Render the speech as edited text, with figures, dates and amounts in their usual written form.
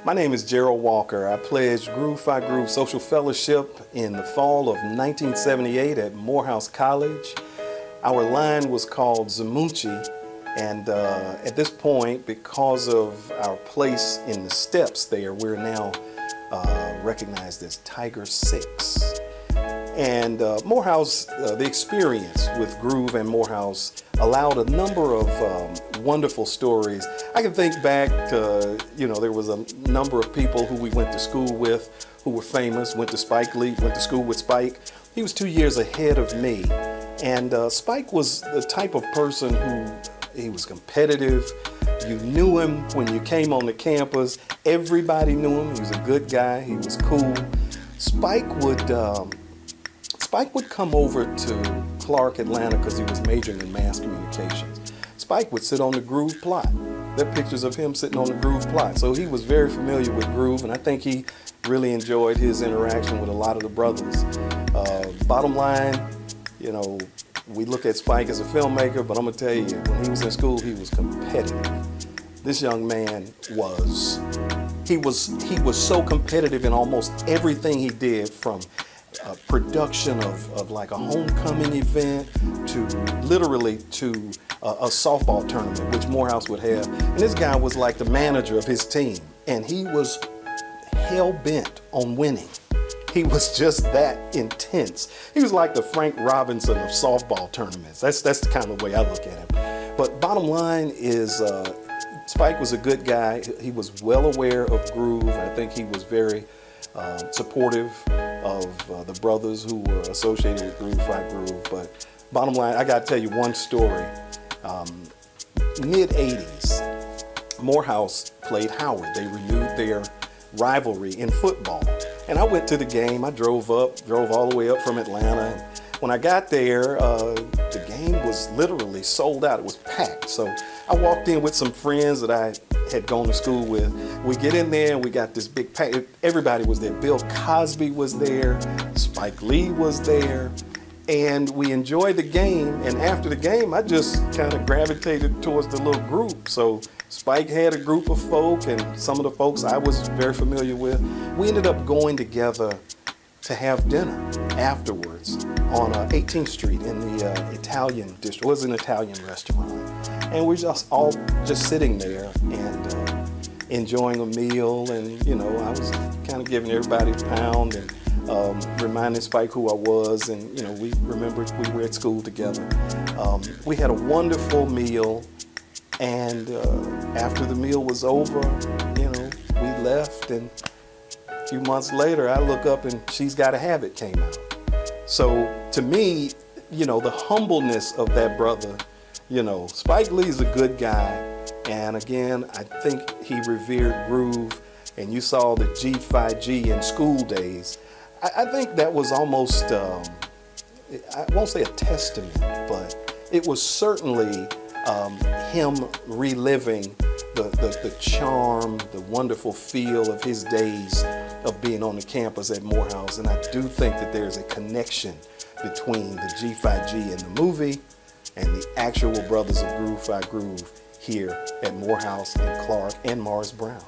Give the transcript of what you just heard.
My name is Jerald Walker. I pledged Groove Fi Groove Social Fellowship in the fall of 1978 at Morehouse College. Our line was called Zamuchi, and at this point, because of our place in the steps there, we're now recognized as Tiger 6. And Morehouse, the experience with Groove and Morehouse allowed a number of wonderful stories. I can think back to, there was a number of people who we went to school with who were famous, went to school with Spike. He was 2 years ahead of me. And Spike was the type of person he was competitive. You knew him when you came on the campus. Everybody knew him. He was a good guy. He was cool. Spike would come over to Clark, Atlanta, because he was majoring in mass communications. Spike would sit on the Groove plot. There are pictures of him sitting on the Groove plot. So he was very familiar with Groove, and I think he really enjoyed his interaction with a lot of the brothers. Bottom line, we look at Spike as a filmmaker, but I'm gonna tell you, when he was in school, he was competitive. This young man was so competitive in almost everything he did, from production of like a homecoming event to literally to a softball tournament, which Morehouse would have. And this guy was like the manager of his team, and he was hell-bent on winning. He was just that intense. He was like the Frank Robinson of softball tournaments. That's the kind of way I look at him. But bottom line is, Spike was a good guy. He was well aware of Groove. I think he was very supportive of the brothers who were associated with Groove Fi Groove. But bottom line, I gotta tell you one story. Mid-80s, Morehouse played Howard. They renewed their rivalry in football. And I went to the game. I drove all the way up from Atlanta. When I got there, the game was literally sold out. It was packed. So I walked in with some friends that I had gone to school with. We get in there and we got this big pack. Everybody was there. Bill Cosby was there. Spike Lee was there. And we enjoyed the game. And after the game, I just kind of gravitated towards the little group. So Spike had a group of folk, and some of the folks I was very familiar with. We ended up going together to have dinner afterwards on 18th Street in the Italian district. It was an Italian restaurant. And we're all just sitting there and enjoying a meal. And, I was kind of giving everybody a pound and reminding Spike who I was. And, we remembered we were at school together. We had a wonderful meal. And after the meal was over, we left, and a few months later, I look up and She's Gotta Have It came out. So to me, the humbleness of that brother, Spike Lee's a good guy, and again, I think he revered Groove, and you saw the G5G in School Days. I think that was almost, I won't say a testament, but it was certainly him reliving the charm, the wonderful feel of his days of being on the campus at Morehouse. And I do think that there's a connection between the G5G in the movie and the actual brothers of Groove Fi Groove here at Morehouse and Clark and Morris Brown.